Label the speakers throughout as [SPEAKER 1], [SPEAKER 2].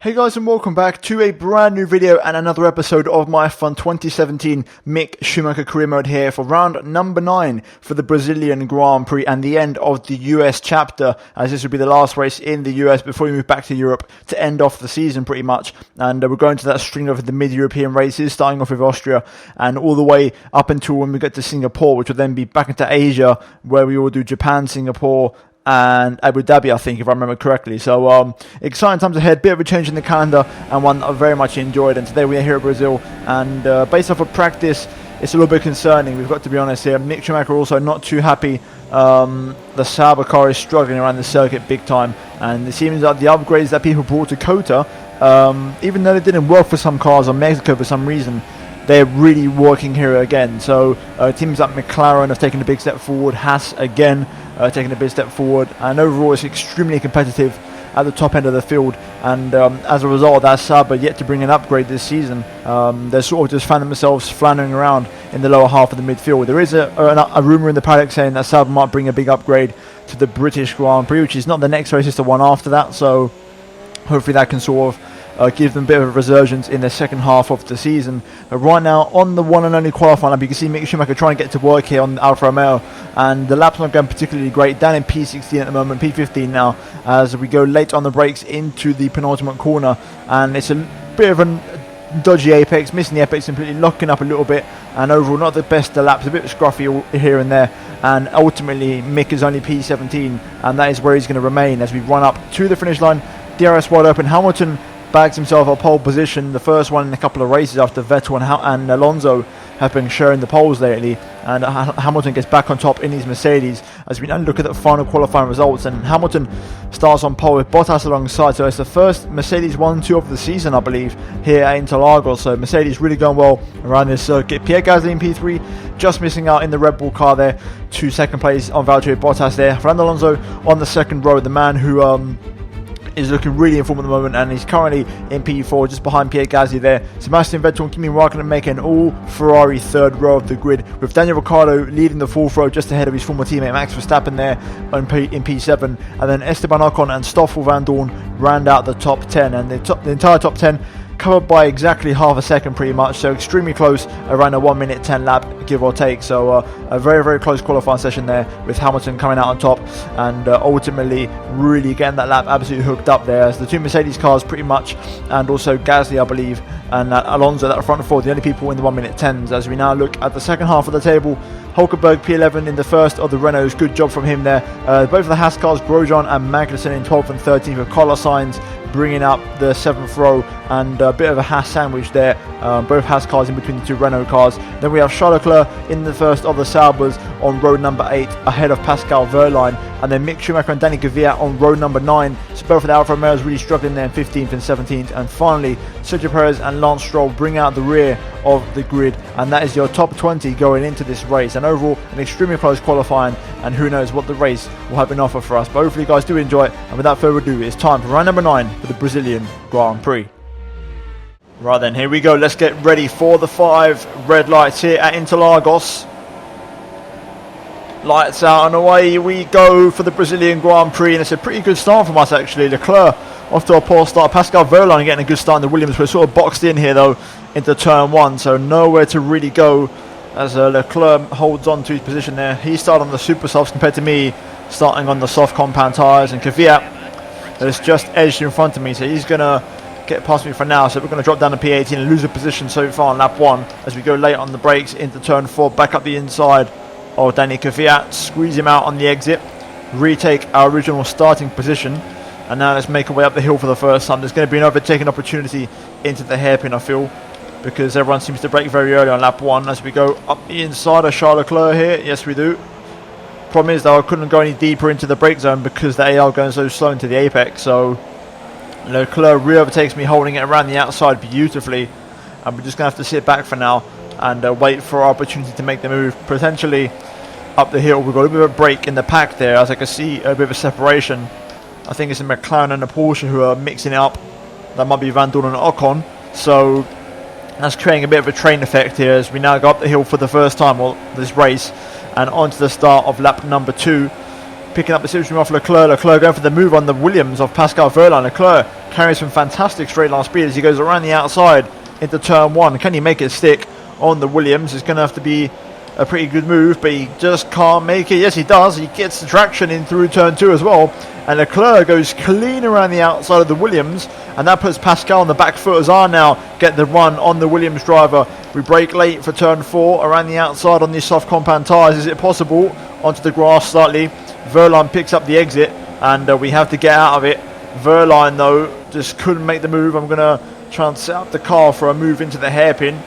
[SPEAKER 1] Hey guys, and welcome back to a brand new video and another episode of my F1 2017 Mick Schumacher Career Mode here for round number 9 for the Brazilian Grand Prix and the end of the US chapter, as this will be the last race in the US before we move back to Europe to end off the season pretty much. And we're going to that string of the mid-European races, starting off with Austria and all the way up until when we get to Singapore, which will then be back into Asia, where we will do Japan, Singapore, and Abu Dhabi, I think, if I remember correctly. So exciting times ahead, bit of a change in the calendar, and one I very much enjoyed. And today we are here at Brazil, and based off of practice, it's a little bit concerning, we've got to be honest here. Mick Schumacher also not too happy. The Sauber car is struggling around the circuit big time, and it seems like the upgrades that people brought to Kota, even though they didn't work for some cars on Mexico for some reason, they're really working here again. So teams like McLaren have taken a big step forward, Haas again taking a big step forward, and overall it's extremely competitive at the top end of the field. And as a result of that, Sauber yet to bring an upgrade this season. They sort of just found themselves floundering around in the lower half of the midfield. There is a rumour in the paddock saying that Sauber might bring a big upgrade to the British Grand Prix, which is not the next race, it's the one after that. So hopefully that can sort of give them a bit of a resurgence in the second half of the season. But right now, on the one and only qualifying lap, you can see Mick Schumacher trying to get to work here on Alfa Romeo, and the lap's not going particularly great. Down in P16 at the moment, P15 now, as we go late on the brakes into the penultimate corner, and it's a bit of a dodgy apex, missing the apex completely, locking up a little bit, and overall not the best of laps, a bit scruffy here and there, and ultimately Mick is only P17, and that is where he's going to remain as we run up to the finish line. DRS wide open, Hamilton bags himself a pole position, the first one in a couple of races after Vettel and Alonso have been sharing the poles lately, and Hamilton gets back on top in his Mercedes as we now look at the final qualifying results. And Hamilton starts on pole with Bottas alongside, so it's the first Mercedes 1-2 of the season, I believe, here at Interlagos. So Mercedes really going well around this circuit. Pierre Gasly in P3, just missing out in the Red Bull car there to second place on Valtteri Bottas there. Fernando Alonso on the second row, the man who is looking really in form at the moment, and he's currently in P4 just behind Pierre Gasly there. Sebastian Vettel and Kimi Raikkonen making an all Ferrari third row of the grid, with Daniel Ricciardo leading the fourth row just ahead of his former teammate Max Verstappen there in P7, and then Esteban Ocon and Stoffel Van Dorn round out the top 10, and the entire top 10 covered by exactly half a second pretty much, so extremely close, around a 1 minute 10 lap give or take. So a very, very close qualifying session there, with Hamilton coming out on top and ultimately really getting that lap absolutely hooked up there, as the two Mercedes cars pretty much, and also Gasly I believe, and Alonso, that front and four, the only people in the 1 minute 10s. As we now look at the second half of the table, Hulkenberg P11 in the first of the Renaults, good job from him there. Both of the Haas cars, Grosjean and Magnussen in 12th and 13th, with Carlos Sainz bringing up the 7th row, and a bit of a Haas sandwich there, both Haas cars in between the two Renault cars. Then we have Charles Leclerc in the first of the Saubers on row number 8 ahead of Pascal Wehrlein, and then Mick Schumacher and Danny Kvyat on row number 9. So both of the Alfa Romeos really struggling there in 15th and 17th, and finally Sergio Perez and Lance Stroll bring out the rear of the grid, and that is your top 20 going into this race. And overall an extremely close qualifying, and who knows what the race will have in offer for us. But hopefully you guys do enjoy it, and without further ado, it's time for round number 9 for the Brazilian Grand Prix. Right then, here we go, let's get ready for the 5 red lights here at Interlagos. Lights out and away we go for the Brazilian Grand Prix, and it's a pretty good start from us actually. Leclerc off to a poor start, Pascal Wehrlein getting a good start in the Williams. We're sort of boxed in here though into turn 1, so nowhere to really go as Leclerc holds on to his position there. He started on the super softs compared to me starting on the soft compound tyres, and Kvyat has just edged in front of me, so he's going to get past me for now. So we're going to drop down to P18 and lose a position so far on lap 1 as we go late on the brakes into turn 4, back up the inside of Danny Kvyat, squeeze him out on the exit, retake our original starting position, and now let's make our way up the hill for the first time. There's going to be an overtaking opportunity into the hairpin, I feel, because everyone seems to brake very early on lap 1 as we go up the inside of Charles Leclerc here. Yes, we do. Problem is though, I couldn't go any deeper into the brake zone because the AR going so slow into the apex, so Leclerc really overtakes me, holding it around the outside beautifully, and we're just going to have to sit back for now and wait for our opportunity to make the move potentially up the hill. We've got a bit of a break in the pack there, as I can see a bit of a separation. I think it's a McLaren and a Porsche who are mixing it up. That might be Van Dorn and Ocon, so that's creating a bit of a train effect here as we now go up the hill for the first time this race, and onto the start of lap number 2. picking up the situation off Leclerc. Leclerc going for the move on the Williams of Pascal Wehrlein. Leclerc carries some fantastic straight line speed as he goes around the outside into turn 1. Can he make it stick on the Williams? It's going to have to be a pretty good move, but he just can't make it. Yes, he does. He gets the traction in through turn 2 as well. And Leclerc goes clean around the outside of the Williams, and that puts Pascal on the back foot as I now get the run on the Williams driver. We brake late for turn 4 around the outside on these soft compound tyres. Is it possible? Onto the grass slightly. Wehrlein picks up the exit, and we have to get out of it. Wehrlein, though, just couldn't make the move. I'm going to try and set up the car for a move into the hairpin.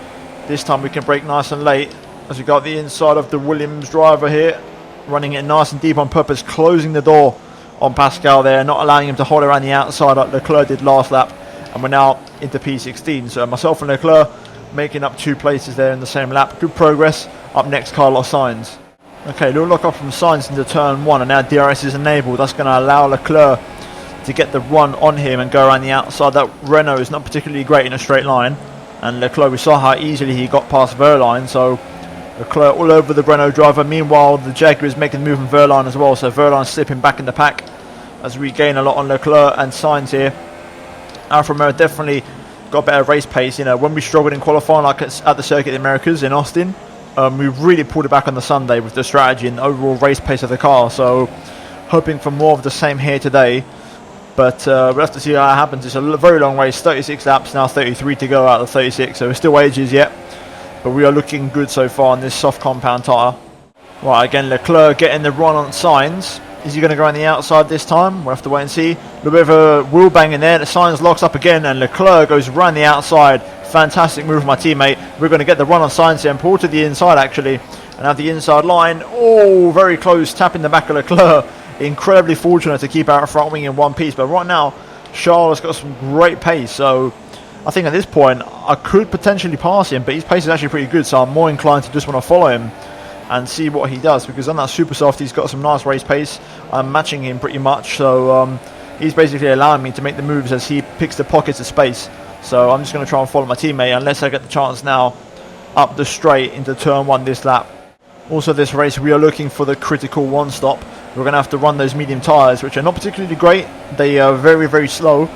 [SPEAKER 1] This time we can brake nice and late as we got the inside of the Williams driver here, running it nice and deep on purpose, closing the door on Pascal there, not allowing him to hold around the outside like Leclerc did last lap. And we're now into P16. So myself and Leclerc making up 2 places there in the same lap. Good progress. Up next, Carlos Sainz. Okay, little lock up from Sainz into turn 1, and now DRS is enabled. That's going to allow Leclerc to get the run on him and go around the outside. That Renault is not particularly great in a straight line, and Leclerc, we saw how easily he got past Wehrlein, so Leclerc all over the Renault driver. Meanwhile, the Jaguar is making the move on Wehrlein as well, so Wehrlein slipping back in the pack as we gain a lot on Leclerc and Sainz here. Alfa Romeo definitely got better race pace. You know, when we struggled in qualifying, like at the Circuit of the Americas in Austin, we really pulled it back on the Sunday with the strategy and the overall race pace of the car. So hoping for more of the same here today, but we'll have to see how it happens. It's a very long race, 36 laps now, 33 to go out of 36, so we're still ages yet, but we are looking good so far on this soft compound tyre. Right, again, Leclerc getting the run on Sainz. Is he going to go on the outside this time? We'll have to wait and see. A little bit of a wheel bang in there. The Sainz locks up again, and Leclerc goes around the outside. Fantastic move from my teammate. We're going to get the run on Sainz here and pull to the inside, actually, and have the inside line. Oh, very close, tapping the back of Leclerc. Incredibly fortunate to keep our front wing in one piece. But right now, Charles has got some great pace. So I think at this point, I could potentially pass him, but his pace is actually pretty good. So I'm more inclined to just want to follow him and see what he does, because on that super soft he's got some nice race pace. I'm matching him pretty much, so he's basically allowing me to make the moves as he picks the pockets of space. So I'm just going to try and follow my teammate unless I get the chance now up the straight into turn 1 this lap. Also this race we are looking for the critical 1 stop. We're going to have to run those medium tyres, which are not particularly great. They are very, very slow,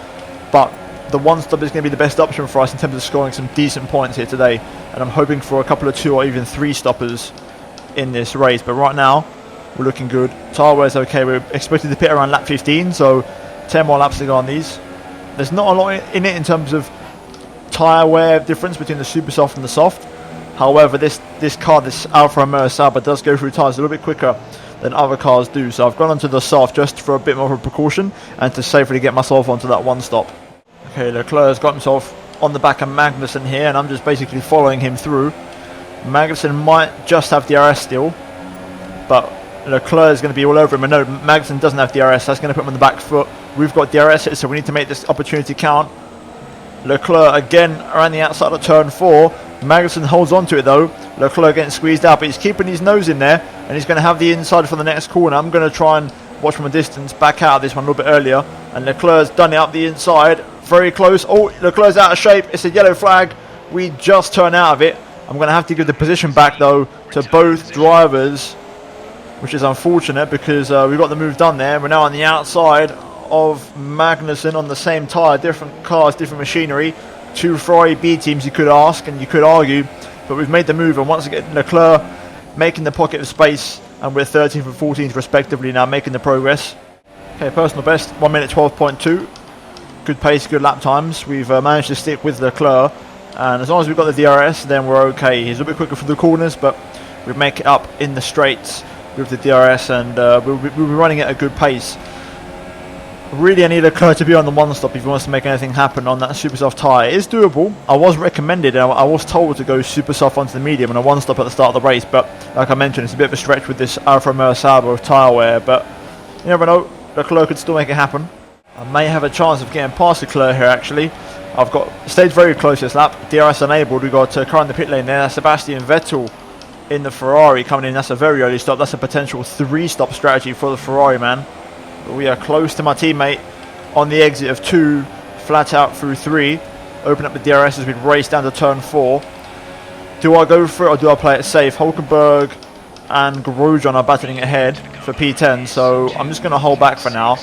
[SPEAKER 1] but the 1 stop is going to be the best option for us in terms of scoring some decent points here today, and I'm hoping for a couple of 2 or even 3 stoppers in this race. But right now we're looking good. Tyre wear is okay. We're expected to pit around lap 15, so 10 more laps to go on these. There's not a lot in it in terms of tyre wear difference between the super soft and the soft. However, this car, this Alfa Romeo Sauber, does go through tyres a little bit quicker than other cars do, so I've gone onto the soft just for a bit more of a precaution and to safely get myself onto that 1 stop. Okay, Leclerc's got himself on the back of Magnussen here, and I'm just basically following him through. Magnussen might just have DRS still, but Leclerc is going to be all over him. And no, Magnussen doesn't have DRS. That's going to put him on the back foot. We've got DRS here, so we need to make this opportunity count. Leclerc again around the outside of turn 4. Magnussen holds on to it though. Leclerc getting squeezed out, but he's keeping his nose in there, and he's going to have the inside for the next corner. I'm going to try and watch from a distance, back out of this one a little bit earlier. And Leclerc's done it up the inside. Very close. Oh, Leclerc's out of shape. It's a yellow flag. We just turn out of it. I'm going to have to give the position back though to both drivers, which is unfortunate because we got the move done there. We're now on the outside of Magnussen on the same tyre, different cars, different machinery. 2 Ferrari B teams you could ask and you could argue, but we've made the move, and once again Leclerc making the pocket of space, and we're 13th and 14th respectively now, making the progress. Okay, personal best 1 minute 12.2. Good pace, good lap times. We've managed to stick with Leclerc, and as long as we've got the DRS then we're okay. He's a bit quicker for the corners, but we make it up in the straights with the DRS, and we'll be running at a good pace. Really, I need Leclerc to be on the 1 stop if he wants to make anything happen on that super soft tyre. It is doable. I was recommended, and I was told to go super soft onto the medium and a 1 stop at the start of the race, but like I mentioned, it's a bit of a stretch with this Alfa Romeo Sauber of tyre wear, but you never know. Leclerc could still make it happen. I may have a chance of getting past Leclerc here actually. I've got stayed very close this lap. DRS enabled. We've got car in the pit lane there. That's Sebastian Vettel in the Ferrari coming in. That's a very early stop. That's a potential 3-stop strategy for the Ferrari man. But we are close to my teammate on the exit of 2, flat out through 3. Open up the DRS as we race down to turn 4. Do I go for it or do I play it safe? Hulkenberg and Grosjean are battling ahead for P10, so I'm just going to hold back for now,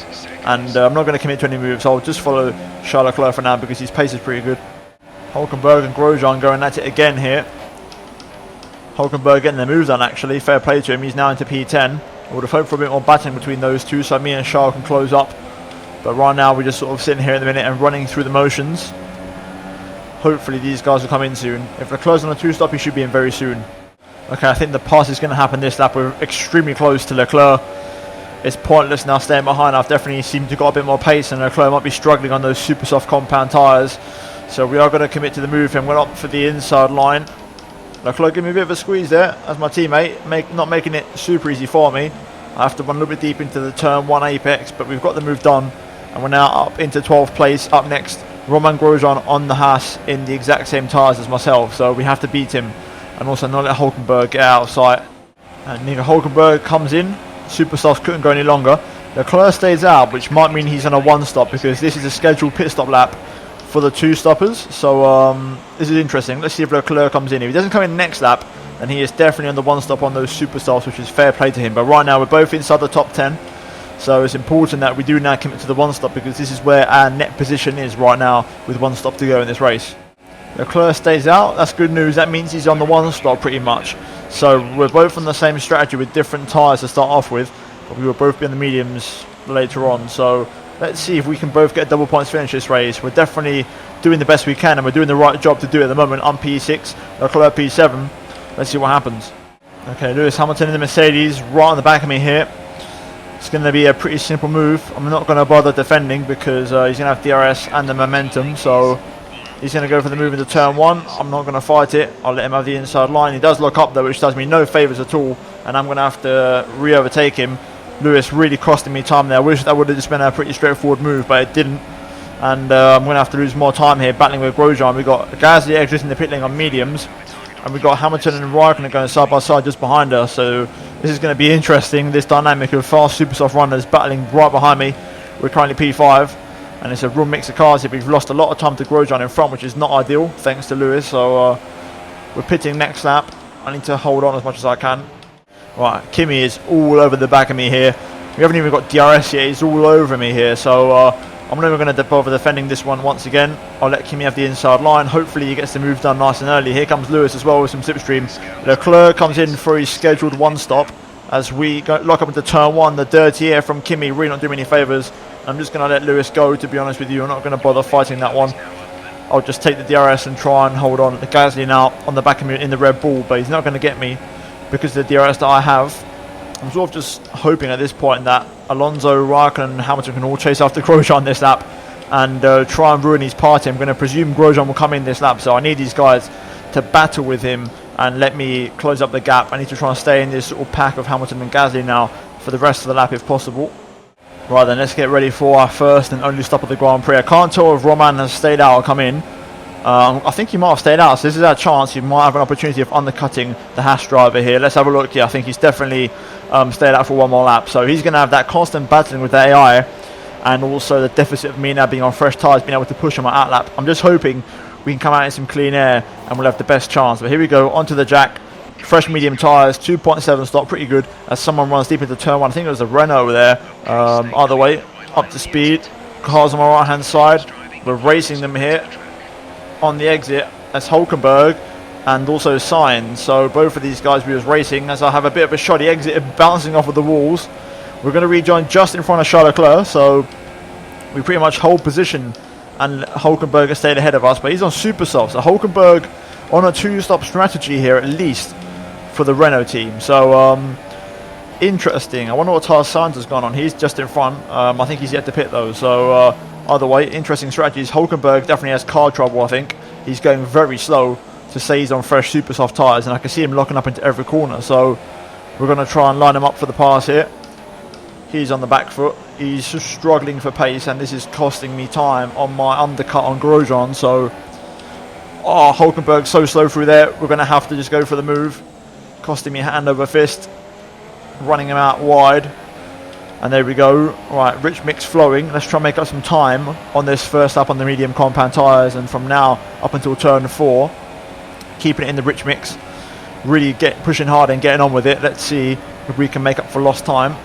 [SPEAKER 1] and I'm not going to commit to any moves. I'll just follow Charles Leclerc for now because his pace is pretty good. Hulkenberg and Grosjean going at it again here. Hulkenberg getting the moves done actually, fair play to him. He's now into P10. I would have hoped for a bit more battling between those two so me and Charles can close up. But right now we're just sort of sitting here in the minute and running through the motions. Hopefully these guys will come in soon. If Leclerc's on a 2-stop, he should be in very soon. Okay, I think the pass is going to happen this lap. We're extremely close to Leclerc. It's pointless now staying behind. I've definitely seemed to got a bit more pace and Leclerc might be struggling on those super soft compound tyres. So we are going to commit to the move and we're up for the inside line. Leclerc give me a bit of a squeeze there as my teammate, not making it super easy for me. I have to run a little bit deep into the turn 1 apex, but we've got the move done and we're now up into 12th place. Up next, Romain Grosjean on the Haas in the exact same tyres as myself, so we have to beat him and also not let Hulkenberg get out of sight. And Nico Hulkenberg comes in. Superstars couldn't go any longer. Leclerc stays out, which might mean he's on a 1-stop because this is a scheduled pit stop lap for the 2-stoppers. So this is interesting. Let's see if Leclerc comes in. If he doesn't come in next lap, then he is definitely on the 1-stop on those superstars, which is fair play to him. But right now we're both inside the top 10. So it's important that we do now commit to the 1-stop because this is where our net position is right now with 1 stop to go in this race. Leclerc stays out. That's good news. That means he's on the 1-stop pretty much. So we're both on the same strategy with different tyres to start off with. But we will both be on the mediums later on. So let's see if we can both get double points finish this race. We're definitely doing the best we can and we're doing the right job to do it at the moment. I'm P6, Leclerc P7. Let's see what happens. Okay, Lewis Hamilton in the Mercedes right on the back of me here. It's going to be a pretty simple move. I'm not going to bother defending because he's going to have DRS and the momentum. So he's going to go for the move into turn 1. I'm not going to fight it. I'll let him have the inside line. He does lock up though, which does me no favours at all. And I'm going to have to re-overtake him. Lewis really costing me time there. I wish that would have just been a pretty straightforward move, but it didn't. And I'm going to have to lose more time here battling with Grosjean. We've got Gasly exiting the pit lane on mediums. And we've got Hamilton and Raikkonen going side by side just behind us. So this is going to be interesting. This dynamic of fast super soft runners battling right behind me. We're currently P5. And it's a real mix of cars here. We've lost a lot of time to Grosjean in front, which is not ideal, thanks to Lewis. So we're pitting next lap. I need to hold on as much as I can. Right, Kimi is all over the back of me here. We haven't even got DRS yet. He's all over me here. So I'm not even going to bother defending this one once again. I'll let Kimi have the inside line. Hopefully he gets the move done nice and early. Here comes Lewis as well with some slipstream. Leclerc comes in for his scheduled 1-stop as we lock up into turn 1. The dirty air from Kimi really not doing any favours. I'm just going to let Lewis go, to be honest with you. I'm not going to bother fighting that one. I'll just take the DRS and try and hold on. The Gasly now on the back of me in the Red Bull, but he's not going to get me because of the DRS that I have. I'm sort of just hoping at this point that Alonso, Raikkonen and Hamilton can all chase after Grosjean this lap and try and ruin his party. I'm going to presume Grosjean will come in this lap, so I need these guys to battle with him and let me close up the gap. I need to try and stay in this sort of pack of Hamilton and Gasly now for the rest of the lap if possible. Right then, let's get ready for our first and only stop of the Grand Prix. I can't tell if Romain has stayed out or come in. I think he might have stayed out, so this is our chance. He might have an opportunity of undercutting the Haas driver here. Let's have a look. Yeah, I think he's definitely stayed out for one more lap. So he's going to have that constant battling with the AI and also the deficit of me now being on fresh tyres, being able to push on my outlap. I'm just hoping we can come out in some clean air and we'll have the best chance. But here we go, onto the jack. Fresh medium tyres, 2.7 stop, pretty good. As someone runs deep into turn 1, I think it was a Renault there. Either way, up to speed. Cars on my right hand side. We're racing them here on the exit. That's Hulkenberg and also Sainz. So both of these guys we was racing as I have a bit of a shoddy exit bouncing off of the walls. We're going to rejoin just in front of Charles Leclerc, so we pretty much hold position and Hulkenberg has stayed ahead of us, but he's on super soft. So Hulkenberg on a 2-stop strategy here at least for the Renault team. So interesting. I wonder what tyre Sainz has gone on. He's just in front. I think he's yet to pit though. So either way, interesting strategies. Hulkenberg definitely has car trouble, I think. He's going very slow to say he's on fresh super soft tyres, and I can see him locking up into every corner. So we're going to try and line him up for the pass here. He's on the back foot. He's just struggling for pace, and this is costing me time on my undercut on Grosjean. So Hulkenberg's so slow through there. We're going to have to just go for the move. Costing me hand over fist. Running him out wide. And there we go. Right, rich mix flowing. Let's try and make up some time on this first lap on the medium compound tyres. And from now up until turn 4, keeping it in the rich mix. really pushing hard and getting on with it. Let's see if we can make up for lost time.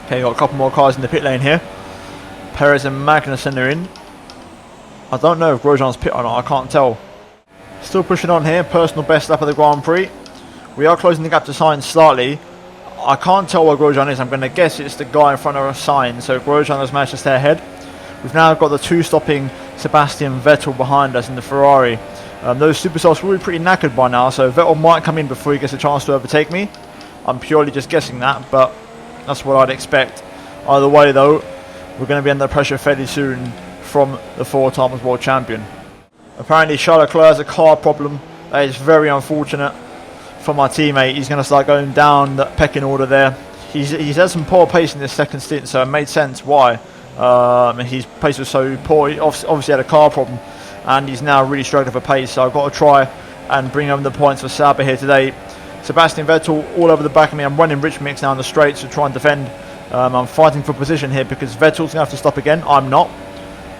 [SPEAKER 1] Okay, got a couple more cars in the pit lane here. Perez and Magnussen are in. I don't know if Grosjean's pit or not, I can't tell. Still pushing on here, personal best lap of the Grand Prix. We are closing the gap to Sainz slightly. I can't tell where Grosjean is. I'm going to guess it's the guy in front of Sainz. So Grosjean has managed to stay ahead. We've now got the two stopping Sebastian Vettel behind us in the Ferrari. Those super softs will be pretty knackered by now, so Vettel might come in before he gets a chance to overtake me. I'm purely just guessing that, but that's what I'd expect. Either way though, we're going to be under pressure fairly soon from the 4 times world champion. Apparently Charles Leclerc has a car problem. That is very unfortunate for my teammate. He's going to start going down the pecking order there. He's had some poor pace in this second stint, so it made sense why. His pace was so poor. He obviously had a car problem, and he's now really struggling for pace. So I've got to try and bring home the points for Sauber here today. Sebastian Vettel all over the back of me. I'm running rich mix now in the straights to try and defend. I'm fighting for position here because Vettel's going to have to stop again. I'm not.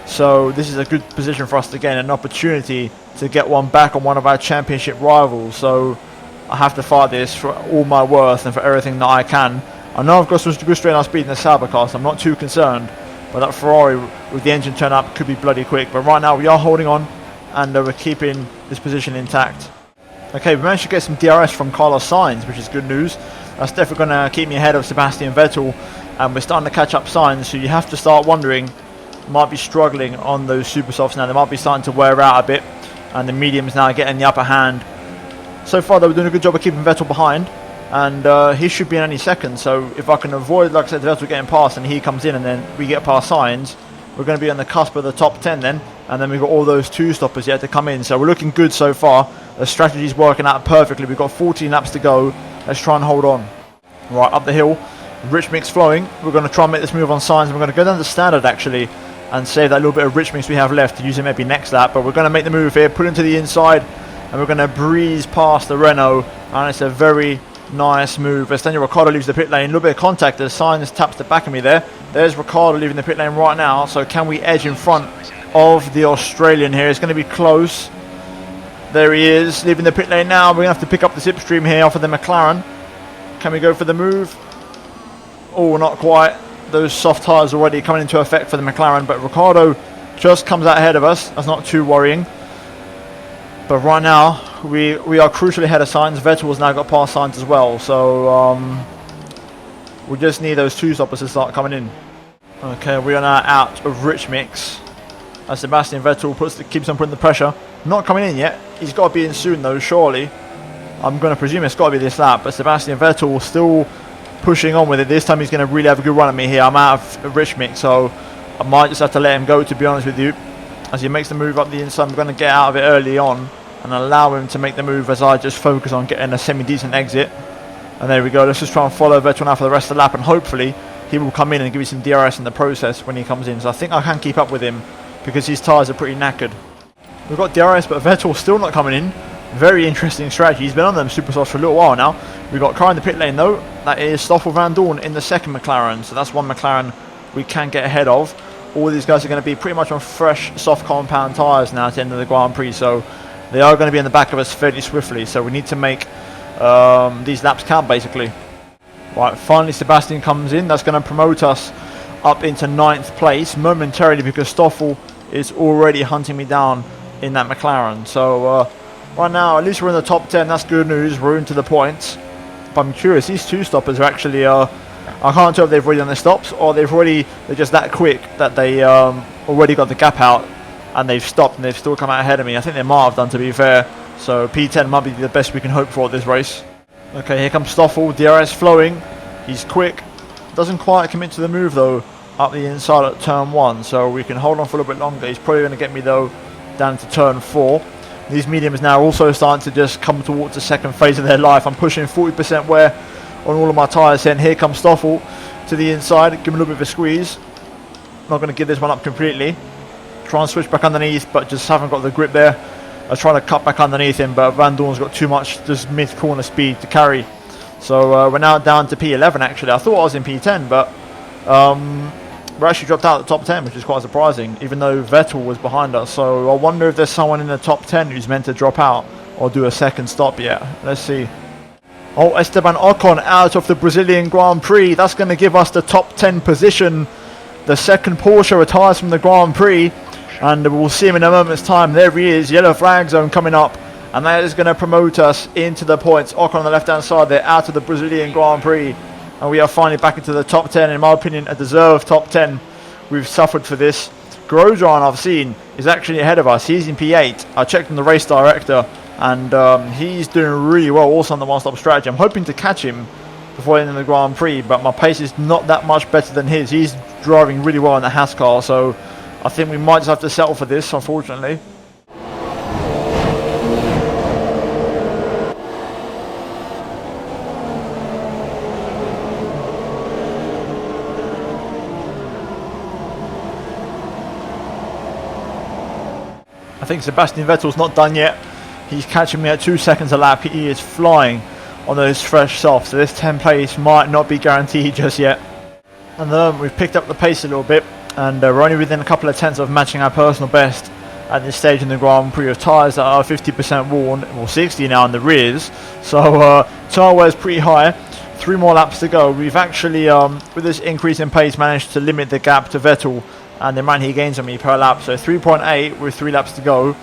[SPEAKER 1] So this is a good position for us to gain an opportunity to get one back on one of our championship rivals. So I have to fight this for all my worth and for everything that I can. I know I've got some good straight line speed in the Sauber car, so I'm not too concerned. But that Ferrari with the engine turn up could be bloody quick. But right now we are holding on, and we're keeping this position intact. Okay, we managed to get some DRS from Carlos Sainz, which is good news. That's definitely going to keep me ahead of Sebastian Vettel, and we're starting to catch up Sainz. So you have to start wondering, might be struggling on those super softs now. They might be starting to wear out a bit, and the mediums now getting the upper hand. So far though, we're doing a good job of keeping Vettel behind, and he should be in any second. So if I can avoid, like I said, Vettel getting past and he comes in and then we get past Sainz, we're going to be on the cusp of the top 10 then, and then we've got all those two stoppers yet to come in. So we're looking good so far. The strategy's working out perfectly. We've got 14 laps to go. Let's try and hold on. Right, up the hill, rich mix flowing. We're going to try and make this move on Sainz. We're going to go down to standard actually and save that little bit of rich mix we have left to use it maybe next lap. But we're going to make the move here, put it to the inside, and we're going to breeze past the Renault, and it's a very nice move. As Daniel Ricciardo leaves the pit lane, a little bit of contact as Sainz taps the back of me there. There's Ricciardo leaving the pit lane right now. So can we edge in front of the Australian here? It's going to be close. There he is, leaving the pit lane now. We're going to have to pick up the slipstream here off of the McLaren. Can we go for the move? Oh, not quite. Those soft tyres already coming into effect for the McLaren, but Ricciardo just comes out ahead of us. That's not too worrying. But right now, we are crucially ahead of Sainz. Vettel has now got past Sainz as well. So we just need those two stoppers to start coming in. Okay, we are now out of rich mix. As Sebastian Vettel keeps on putting the pressure. Not coming in yet. He's got to be in soon though, surely. I'm going to presume it's got to be this lap. But Sebastian Vettel still pushing on with it. This time he's going to really have a good run at me here. I'm out of rich mix, so I might just have to let him go, to be honest with you. As he makes the move up the inside, I'm going to get out of it early on and allow him to make the move as I just focus on getting a semi-decent exit. And there we go. Let's just try and follow Vettel now for the rest of the lap, and hopefully he will come in and give me some DRS in the process when he comes in. So I think I can keep up with him because his tyres are pretty knackered. We've got DRS, but Vettel's still not coming in. Very interesting strategy. He's been on them super softs for a little while now. We've got car in the pit lane though. That is Stoffel Van Dorn in the second McLaren. So that's one McLaren we can get ahead of. All these guys are going to be pretty much on fresh, soft compound tyres now at the end of the Grand Prix. So they are going to be in the back of us fairly swiftly. So we need to make these laps count basically. Right, finally Sebastian comes in. That's going to promote us up into 9th place momentarily because Stoffel is already hunting me down in that McLaren. So right now, at least we're in the top 10. That's good news. We're into the points. But I'm curious. These two stoppers are actually... I can't tell if they've already done their stops or they're just that quick that they already got the gap out and they've stopped and they've still come out ahead of me. I think they might have done, to be fair. So P10 might be the best we can hope for at this race. Okay, here comes Stoffel. DRS flowing. He's quick. Doesn't quite commit to the move though up the inside at turn 1. So we can hold on for a little bit longer. He's probably going to get me though down to turn 4. These mediums now also starting to just come towards the second phase of their life. I'm pushing 40% wear on all of my tyres here, and here comes Stoffel to the inside, give him a little bit of a squeeze. Not going to give this one up completely. Try and switch back underneath, but just haven't got the grip there. I was trying to cut back underneath him, but Van Dorn's got too much just mid-corner speed to carry. So we're now down to P11 actually. I thought I was in P10, but we're actually dropped out of the top 10, which is quite surprising, even though Vettel was behind us. So I wonder if there's someone in the top 10 who's meant to drop out or do a second stop yet. Let's see. Oh, Esteban Ocon out of the Brazilian Grand Prix. That's going to give us the top 10 position. The second Porsche retires from the Grand Prix, and we'll see him in a moment's time. There he is, yellow flag zone coming up, and that is going to promote us into the points. Ocon on the left hand side there, out of the Brazilian Grand Prix, and we are finally back into the top 10. In my opinion, a deserved top 10. We've suffered for this. Grosjean, I've seen, is actually ahead of us. He's in P8. I checked on the race director, and he's doing really well also on the one-stop strategy. I'm hoping to catch him before the end of the Grand Prix, but my pace is not that much better than his. He's driving really well in the Haas car, so I think we might just have to settle for this, unfortunately. I think Sebastian Vettel's not done yet. He's catching me at 2 seconds a lap. He is flying on those fresh softs, so this 10th place might not be guaranteed just yet. And we've picked up the pace a little bit, and we're only within a couple of tenths of matching our personal best at this stage in the Grand Prix, with tyres that are 50% worn, well 60 now in the rears, so tyre wear is pretty high. 3 more laps to go. We've actually, with this increase in pace, managed to limit the gap to Vettel and the amount he gains on me per lap, so 3.8 with 3 laps to go.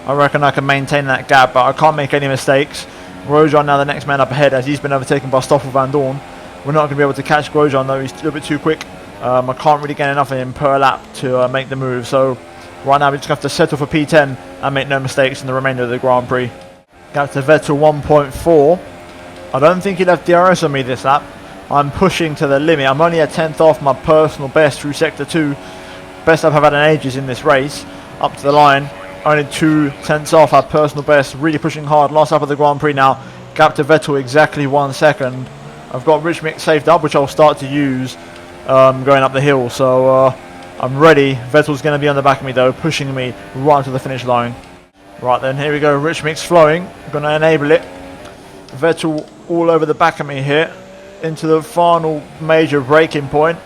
[SPEAKER 1] I reckon I can maintain that gap, but I can't make any mistakes. Grosjean now the next man up ahead, as he's been overtaken by Stoffel Van Dorn. We're not going to be able to catch Grosjean though, he's a little bit too quick. I can't really get enough of him per lap to make the move, so right now we just have to settle for P10 and make no mistakes in the remainder of the Grand Prix. Gap to Vettel 1.4. I don't think he'll have DRS on me this lap. I'm pushing to the limit. I'm only a 10th off my personal best through Sector 2. Best I've had in ages in this race. Up to the line. Only 2 tenths off our personal best. Really pushing hard. Last lap of the Grand Prix now. Gap to Vettel exactly 1 second. I've got Rich Mick saved up, which I'll start to use going up the hill. So I'm ready. Vettel's going to be on the back of me though, pushing me right to the finish line. Right then, here we go. Rich Mick's flowing. I'm going to enable it. Vettel all over the back of me here. Into the final major braking point.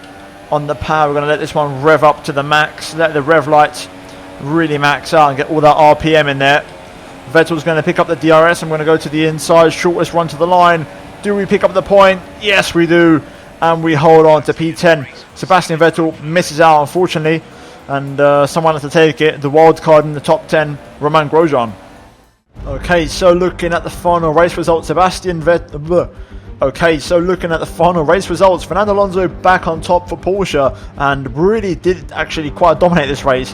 [SPEAKER 1] On the power, we're going to let this one rev up to the max. Let the rev lights really max out and get all that RPM in there. Vettel's going to pick up the DRS. I'm going to go to the inside, shortest run to the line. Do we pick up the point? Yes, we do. And we hold on to P10. Sebastian Vettel misses out, unfortunately. And someone has to take it. The wild card in the top 10, Romain Grosjean. Okay, so looking at the final race results, Fernando Alonso back on top for Porsche, and really did actually quite dominate this race.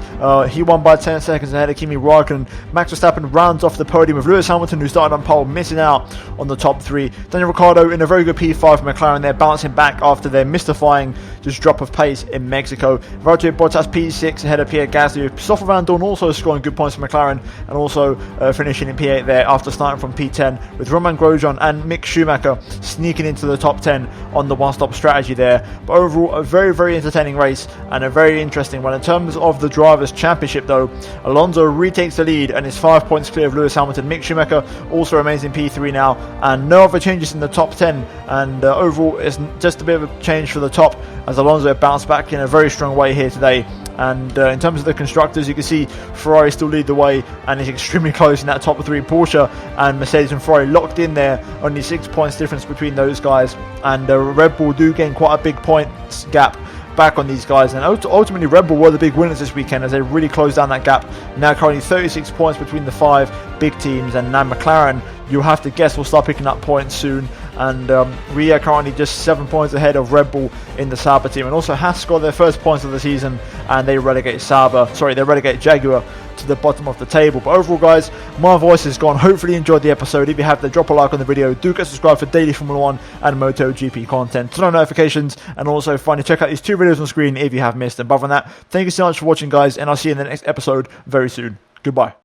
[SPEAKER 1] He won by 10 seconds ahead of Kimi Räikkönen. Max Verstappen rounds off the podium with Lewis Hamilton, who started on pole, missing out on the top 3. Daniel Ricciardo in a very good P5 for McLaren there, bouncing back after their mystifying just drop of pace in Mexico. Valtteri Bottas P6 ahead of Pierre Gasly. Stoffel Van Dorn also scoring good points for McLaren, and also finishing in P8 there after starting from P10, with Romain Grosjean and Mick Schumacher sneaking into the top 10 on the one-stop strategy there. But overall, a very, very entertaining race and a very interesting one. In terms of the Drivers' Championship though, Alonso retakes the lead and is 5 points clear of Lewis Hamilton. Mick Schumacher also remains in P3 now, and no other changes in the top 10, and overall it's just a bit of a change for the top, as Alonso bounced back in a very strong way here today. And in terms of the constructors, you can see Ferrari still lead the way and is extremely close in that top 3. Porsche and Mercedes and Ferrari locked in there, only 6 points difference between those guys, and Red Bull do gain quite a big points gap back on these guys, and ultimately Red Bull were the big winners this weekend as they really closed down that gap. Now currently 36 points between the 5 big teams, and now McLaren, you'll have to guess, will start picking up points soon, and we are currently just 7 points ahead of Red Bull in the Sauber team. And also Haas scored their first points of the season, and they relegate Jaguar to the bottom of the table. But overall guys, my voice is gone. Hopefully you enjoyed the episode. If you have, then drop a like on the video. Do get subscribed for daily Formula 1 and MotoGP content, turn on notifications, and also finally check out these 2 videos on screen if you have missed. And above on that, thank you so much for watching guys, and I'll see you in the next episode very soon. Goodbye.